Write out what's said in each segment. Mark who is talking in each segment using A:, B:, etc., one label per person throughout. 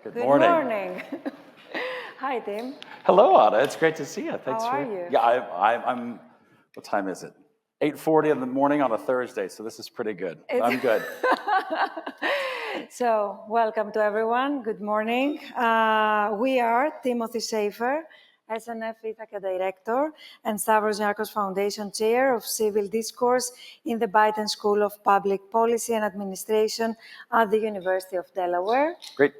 A: Good morning. Hi, Tim.
B: Hello, Anna. It's great to see you. Thanks
A: How
B: for.
A: are you?
B: Yeah, I'm. What time is it? 8:40 in the morning on a Thursday, so this is pretty good. I'm good.
A: So, welcome to everyone. Good morning. We are Timothy Shaffer, SNF Ithaca Director, and Stavros Niarchos Foundation Chair of Civil Discourse in the Biden School of Public Policy and Administration at the University of Delaware.
B: Great.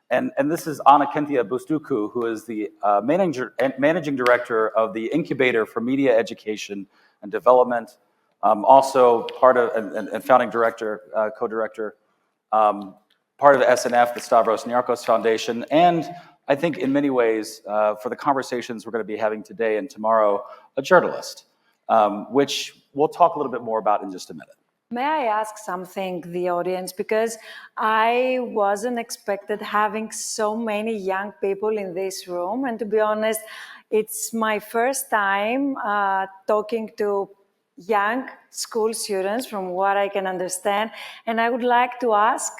B: And this is Anna-Kynthia Bousdoukou, who is the managing director of the Incubator for Media Education and Development, also part of and founding director, co-director, part of SNF, the Stavros Niarchos Foundation, and I think in many ways, for the conversations we're going to be having today and tomorrow, a journalist, which we'll talk a little bit more about in just a minute.
A: May I ask something, the audience, because I wasn't expected having so many young people in this room, and to be honest, it's my first time talking to young school students from what I can understand, and I would like to ask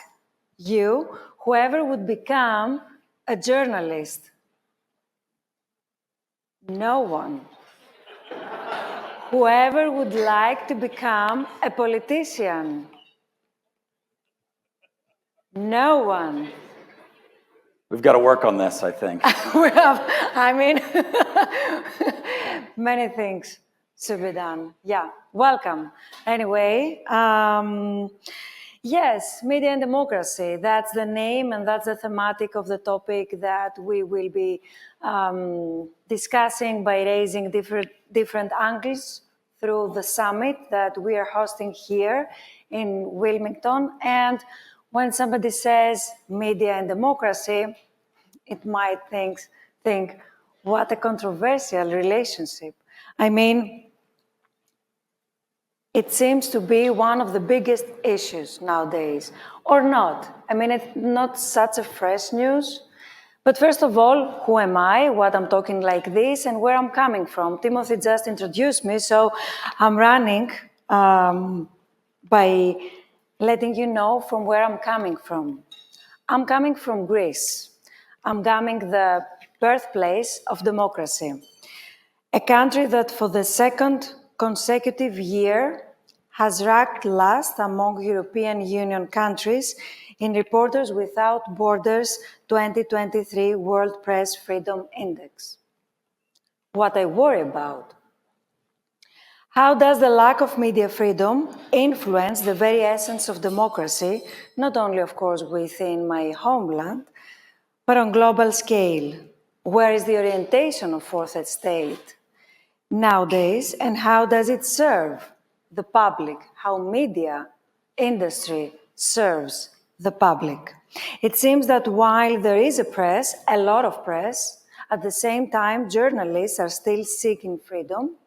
A: you, whoever would become a journalist? No one. Whoever would like to become a politician? No one.
B: We've got to work on this, I think.
A: We have, many things should be done. Yeah, welcome. Anyway, yes, media and democracy, that's the name and that's the thematic of the topic that we will be discussing by raising different angles through the summit that we are hosting here in Wilmington. And when somebody says media and democracy, it might think, what a controversial relationship. I mean, it seems to be one of the biggest issues nowadays, or not. I mean, it's not such a fresh news. But first of all, who am I, what I'm talking like this, and where I'm coming from? Timothy just introduced me, so I'm running by letting you know from where I'm coming from. I'm coming from Greece. I'm coming the birthplace of democracy, a country that for the second consecutive year has ranked last among European Union countries in Reporters Without Borders 2023 World Press Freedom Index. What I worry about: how does the lack of media freedom influence the very essence of democracy, not only, of course, within my homeland, but on global scale? Where is the orientation of fourth estate nowadays, and how does it serve the public? How media industry serves the public? It seems that while there is a press, a lot of press, at the same time, journalists are still seeking freedom,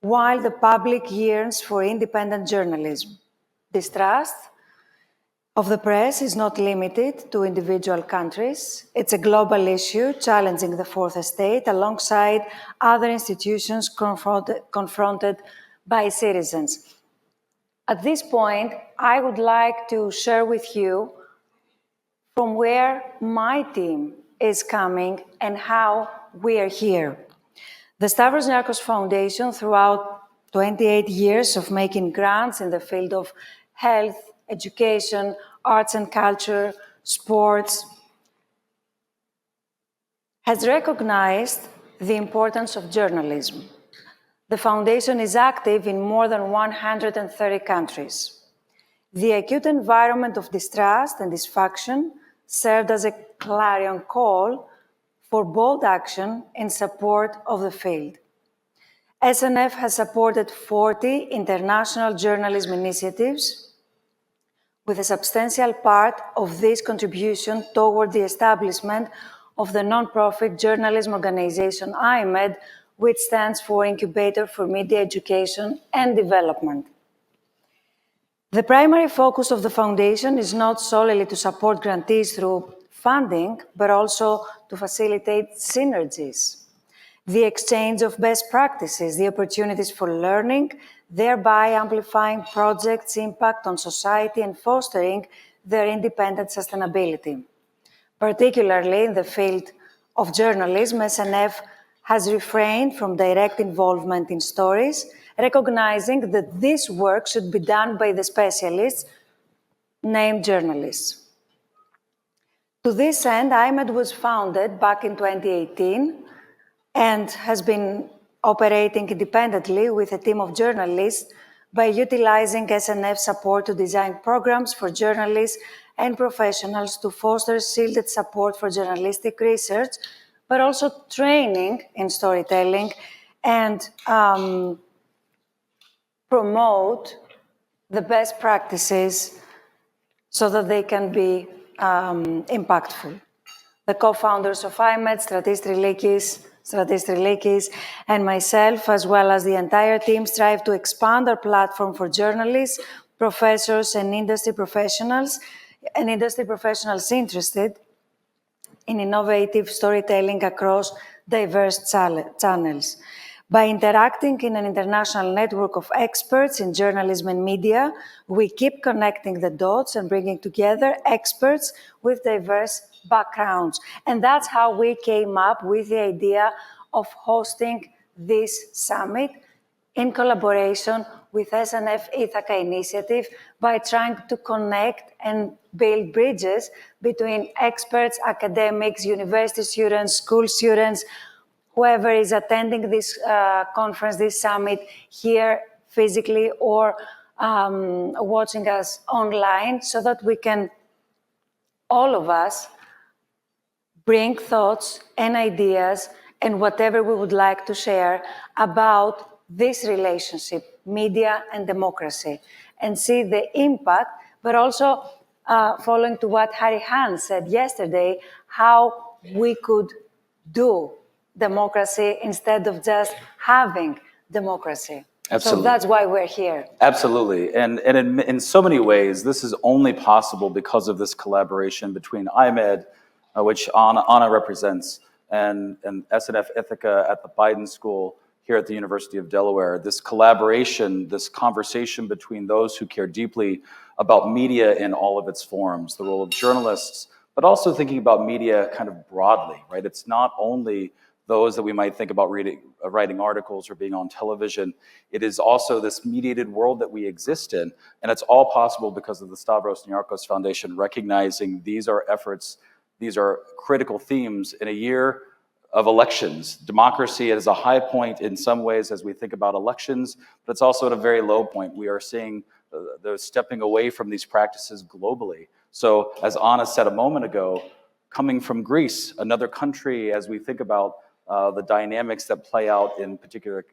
A: while the public yearns for independent journalism. Distrust of the press is not limited to individual countries. It's a global issue challenging the fourth estate alongside other institutions confronted by citizens. At this point, I would like to share with you from where my team is coming and how we are here. The Stavros Niarchos Foundation, throughout 28 years of making grants in the field of health, education, arts and culture, sports, has recognized the importance of journalism. The foundation is active in more than 130 countries. The acute environment of distrust and dysfunction served as a clarion call for bold action in support of the field. SNF has supported 40 international journalism initiatives, with a substantial part of this contribution toward the establishment of the non-profit journalism organization iMEdD, which stands for Incubator for Media Education and Development. The primary focus of the foundation is not solely to support grantees through funding, but also to facilitate synergies, the exchange of best practices, the opportunities for learning, thereby amplifying projects' impact on society and fostering their independent sustainability. Particularly in the field of journalism, SNF has refrained from direct involvement in stories, recognizing that this work should be done by the specialists named journalists. To this end, iMEdD was founded back in 2018 and has been operating independently with a team of journalists by utilizing SNF support to design programs for journalists and professionals to foster shielded support for journalistic research, but also training in storytelling and promote the best practices so that they can be impactful. The co-founders of iMEdD, Stratis Trilikis, and myself, as well as the entire team, strive to expand our platform for journalists, professors, and industry professionals interested in innovative storytelling across diverse channels. By interacting in an international network of experts in journalism and media, we keep connecting the dots and bringing together experts with diverse backgrounds. And that's how we came up with the idea of hosting this summit in collaboration with SNF Ithaca initiative by trying to connect and build bridges between experts, academics, university students, school students, whoever is attending this conference, this summit here physically or watching us online, so that we can, all of us, bring thoughts and ideas and whatever we would like to share about this relationship, media and democracy, and see the impact, but also following to what Harry Hans said yesterday, how we could do democracy instead of just having democracy.
B: Absolutely.
A: So that's why we're here.
B: Absolutely. And in so many ways, this is only possible because of this collaboration between iMEdD, which Anna represents, and SNF Ithaca at the Biden School here at the University of Delaware. This collaboration, this conversation between those who care deeply about media in all of its forms, the role of journalists, but also thinking about media kind of broadly, right? It's not only those that we might think about writing articles or being on television. It is also this mediated world that we exist in, and it's all possible because of the Stavros Niarchos Foundation recognizing these are efforts, these are critical themes in a year of elections. Democracy is a high point in some ways as we think about elections, but it's also at a very low point. We are seeing the stepping away from these practices globally. So as Anna said a moment ago, coming from Greece, another country, as we think about the dynamics that play out in particular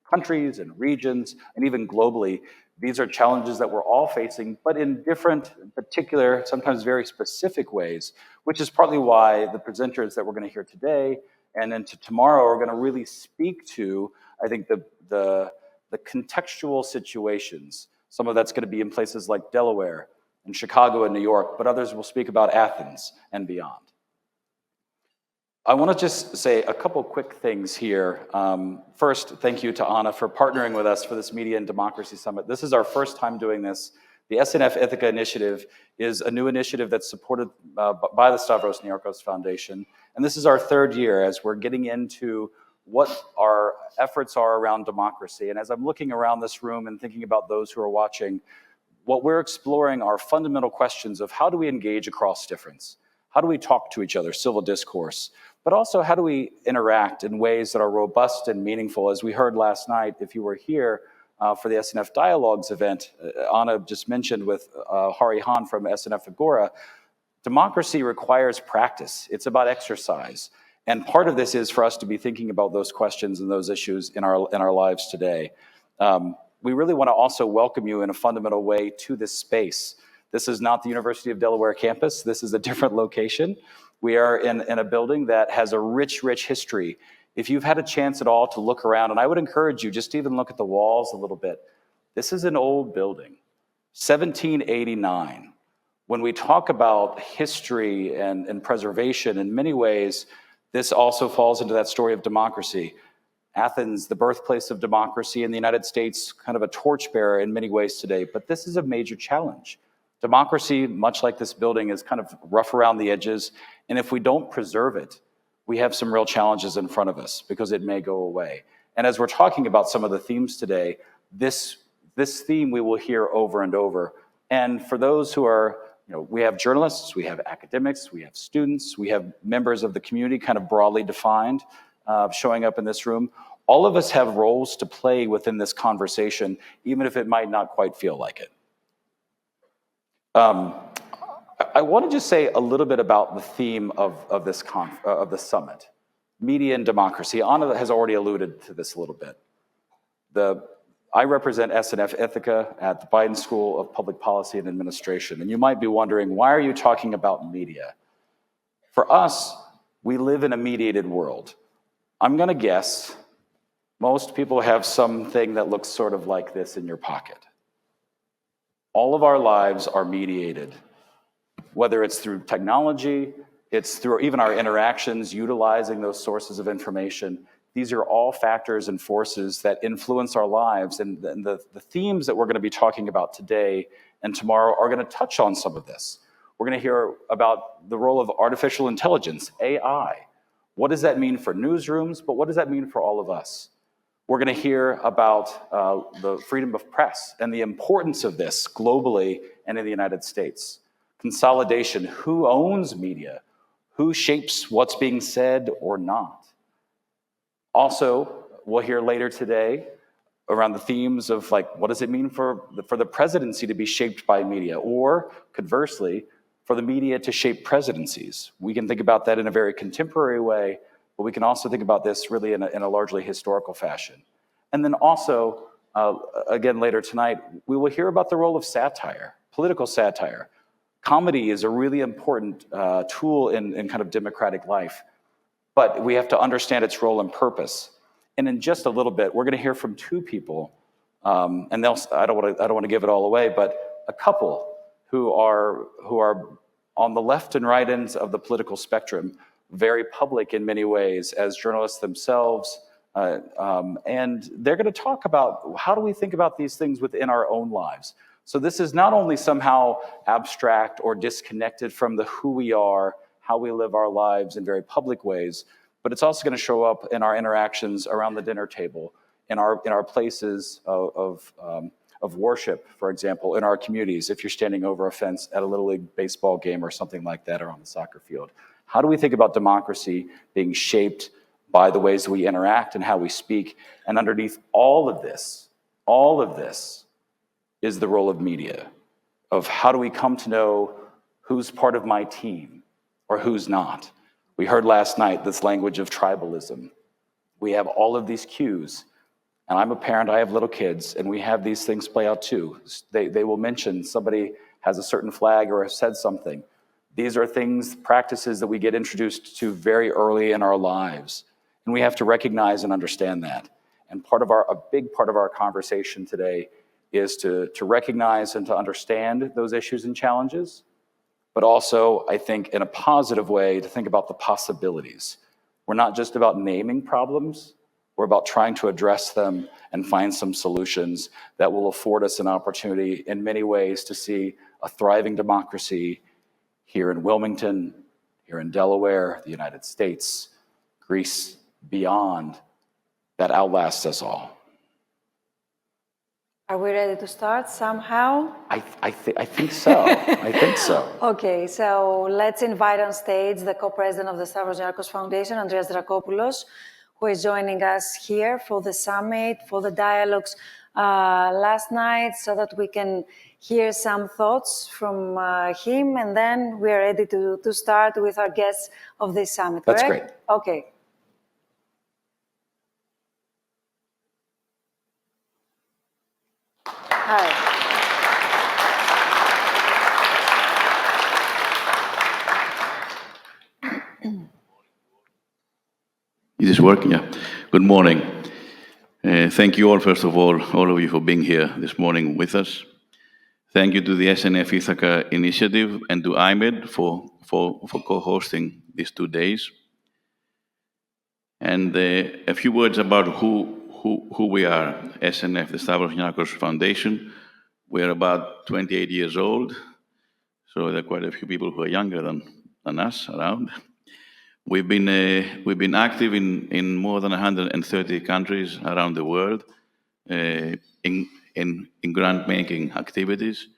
B: countries and regions, and even globally, these are challenges that we're all facing, but in different, particular, sometimes very specific ways, which is partly why the presenters that we're going to hear today and into tomorrow are going to really speak to, I think, the contextual situations. Some of that's going to be in places like Delaware and Chicago and New York, but others will speak about Athens and beyond. I want to just say a couple quick things here. First, thank you to Anna for partnering with us for this Media and Democracy Summit. This is our first time doing this. The SNF Ithaca Initiative is a new initiative that's supported by the Stavros Niarchos Foundation. And this is our third year as we're getting into what our efforts are around democracy. And as I'm looking around this room and thinking about those who are watching, what we're exploring are fundamental questions of how do we engage across difference? How do we talk to each other, civil discourse? But also, how do we interact in ways that are robust and meaningful? As we heard last night, if you were here for the SNF Dialogues event, Anna just mentioned with Hari Han from SNF Agora, democracy requires practice. It's about exercise. And part of this is for us to be thinking about those questions and those issues in our lives today. We really want to also welcome you in a fundamental way to this space. This is not the University of Delaware campus. This is a different location. We are in a building that has a rich, rich history. If you've had a chance at all to look around, and I would encourage you just to even look at the walls a little bit. This is an old building, 1789. When we talk about history and preservation, in many ways, this also falls into that story of democracy. Athens, the birthplace of democracy in the United States, kind of a torchbearer in many ways today. But this is a major challenge. Democracy, much like this building, is kind of rough around the edges, and if we don't preserve it, we have some real challenges in front of us because it may go away. And as we're talking about some of the themes today, this theme we will hear over and over. And for those who are, we have journalists, we have academics, we have students, we have members of the community kind of broadly defined showing up in this room. All of us have roles to play within this conversation, even if it might not quite feel like it. I want to just say a little bit about the theme of the summit, media and democracy. Anna has already alluded to this a little bit. I represent SNF Ithaca at the Biden School of Public Policy and Administration, and you might be wondering, why are you talking about media? For us, we live in a mediated world. I'm going to guess most people have something that looks sort of like this in your pocket. All of our lives are mediated, whether it's through technology, it's through even our interactions, utilizing those sources of information. These are all factors and forces that influence our lives, and the themes that we're going to be talking about today and tomorrow are going to touch on some of this. We're going to hear about the role of artificial intelligence, AI. What does that mean for newsrooms, but what does that mean for all of us? We're going to hear about the freedom of press and the importance of this globally and in the United States. Consolidation, who owns media? Who shapes what's being said or not? Also, we'll hear later today around the themes of what does it mean for the presidency to be shaped by media, or conversely, for the media to shape presidencies. We can think about that in a very contemporary way, but we can also think about this really in a largely historical fashion. And then also, again later tonight, we will hear about the role of satire, political satire. Comedy is a really important tool in kind of democratic life, but we have to understand its role and purpose. And in just a little bit, we're going to hear from two people, and I don't want to give it all away, but a couple who are on the left and right ends of the political spectrum, very public in many ways as journalists themselves, and they're going to talk about how do we think about these things within our own lives. So this is not only somehow abstract or disconnected from the who we are, how we live our lives in very public ways, but it's also going to show up in our interactions around the dinner table, in our places of worship, for example, in our communities, if you're standing over a fence at a Little League baseball game or something like that, or on the soccer field. How do we think about democracy being shaped by the ways we interact and how we speak? And underneath all of this is the role of media, of how do we come to know who's part of my team or who's not. We heard last night this language of tribalism. We have all of these cues, and I'm a parent, I have little kids, and we have these things play out too. They will mention somebody has a certain flag or has said something. These are things, practices that we get introduced to very early in our lives, and we have to recognize and understand that. And a big part of our conversation today is to recognize and to understand those issues and challenges, but also, I think, in a positive way, to think about the possibilities. We're not just about naming problems, we're about trying to address them and find some solutions that will afford us an opportunity in many ways to see a thriving democracy here in Wilmington, here in Delaware, the United States, Greece, beyond, that outlasts us all.
A: Are we ready to start somehow?
B: I think so. I think so.
A: Okay, so let's invite on stage the co-president of the Stavros Niarchos Foundation, Andreas Dracopoulos, who is joining us here for the summit, for the dialogues last night, so that we can hear some thoughts from him, and then we are ready to start with our guests of this summit.
B: That's
A: correct?
B: great.
A: Okay. Hi.
C: Is this working? Yeah. Good morning. Thank you all, first of all of you for being here this morning with us. Thank you to the SNF Ithaca initiative and to iMEdD for co-hosting these 2 days. And a few words about who we are. SNF, the Stavros Niarchos Foundation. We're about 28 years old. So there are quite a few people who are younger than us around. We've been active in more than 130 countries around the world in grant making activities.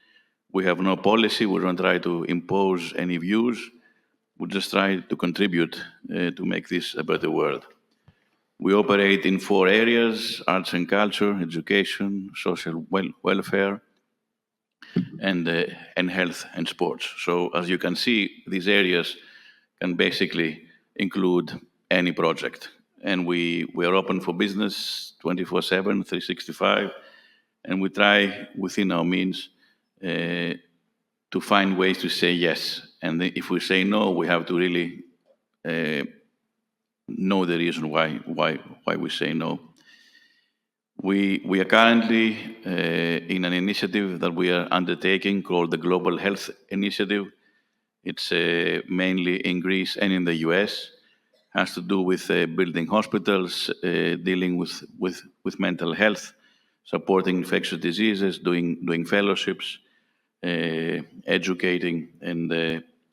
C: We have no policy. We don't try to impose any views. We just try to contribute to make this a better world. We operate in 4 areas: arts and culture, education, social welfare, and health and sports. So as you can see, these areas can basically include any project. And we are open for business 24/7, 365, and we try within our means to find ways to say yes. And if we say no, we have to really know the reason why we say no. We are currently in an initiative that we are undertaking called the Global Health Initiative. It's mainly in Greece and in the US. Has to do with building hospitals, dealing with mental health, supporting infectious diseases, doing fellowships, educating, and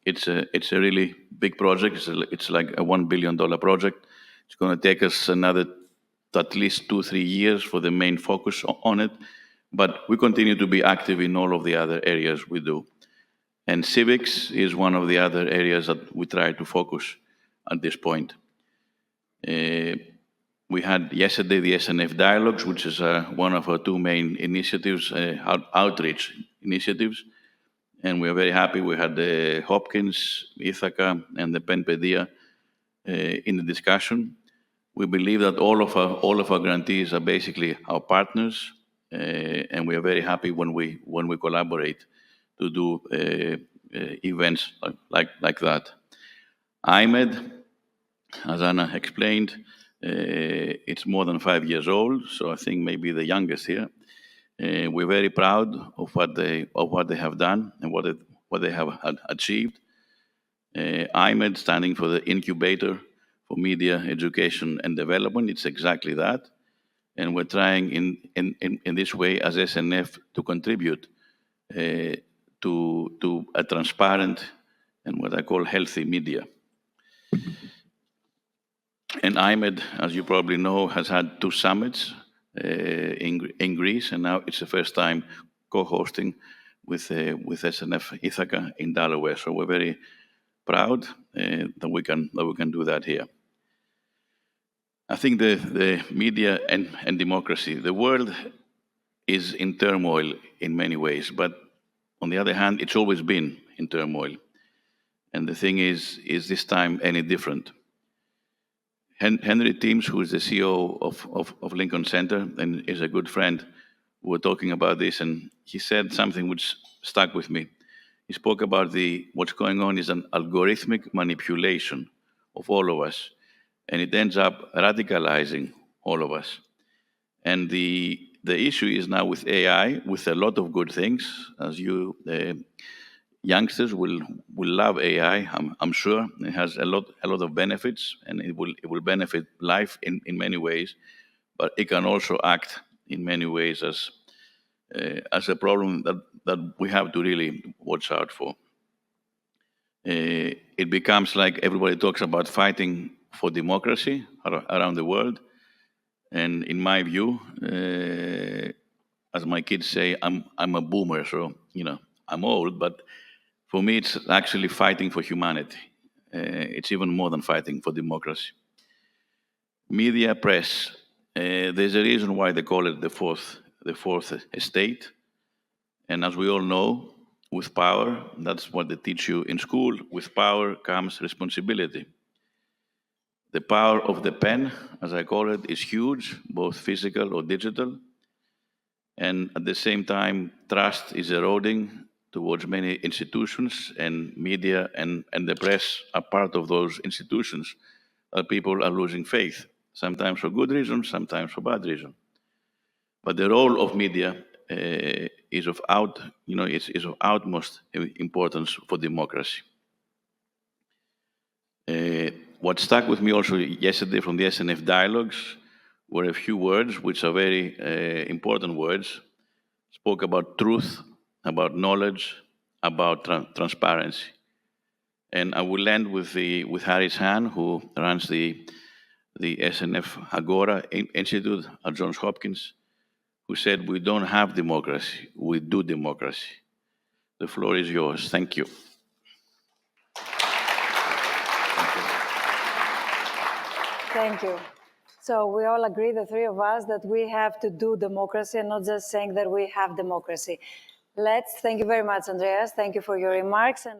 C: it's a really big project. It's like a $1 billion project. It's going to take us another at least 2-3 years for the main focus on it, but we continue to be active in all of the other areas we do. And civics is one of the other areas that we try to focus at this point. We had yesterday the SNF Dialogues, which is one of our 2 main initiatives, outreach initiatives, and we are very happy. We had the Hopkins, Ithaca, and the PenPedia in the discussion. We believe that all of our grantees are basically our partners, and we are very happy when we collaborate to do events like that. iMEdD, as Anna explained, it's more than 5 years old, so I think maybe the youngest here. We're very proud of what they have done and what they have achieved. iMEdD standing for the Incubator for Media, Education and Development. It's exactly that. And we're trying in this way as SNF to contribute to a transparent and what I call healthy media. And iMEdD, as you probably know, has had 2 summits in Greece, and now it's the first time co-hosting with SNF Ithaca in Delaware. So we're very proud that we can do that here. I think the media and democracy, the world is in turmoil in many ways, but on the other hand, it's always been in turmoil. And the thing is this time any different? Henry Teams, who is the CEO of Lincoln Center and is a good friend, we were talking about this, and he said something which stuck with me. He spoke about what's going on is an algorithmic manipulation of all of us, and it ends up radicalizing all of us. And the issue is now with AI, with a lot of good things, as you youngsters will love AI. I'm sure it has a lot of benefits, and it will benefit life in many ways, but it can also act in many ways as a problem that we have to really watch out for. It becomes like everybody talks about fighting for democracy around the world, and in my view, as my kids say, I'm a boomer, so I'm old, but for me, it's actually fighting for humanity. It's even more than fighting for democracy. Media, press. There's a reason why they call it the fourth estate. And as we all know, with power, that's what they teach you in school, with power comes responsibility. The power of the pen, as I call it, is huge, both physical or digital. And at the same time, trust is eroding towards many institutions, and media and the press are part of those institutions. People are losing faith, sometimes for good reasons, sometimes for bad reasons. But the role of media is of utmost importance for democracy. What stuck with me also yesterday from the SNF Dialogues were a few words, which are very important words. Spoke about truth, about knowledge, about transparency. And I will end with Harris Hahn, who runs the SNF Agora Institute at Johns Hopkins, who said, "We don't have democracy, we do democracy." The floor is yours. Thank you.
A: Thank you. So we all agree, the three of us, that we have to do democracy and not just saying that we have democracy. Thank you very much, Andreas. Thank you for your remarks. And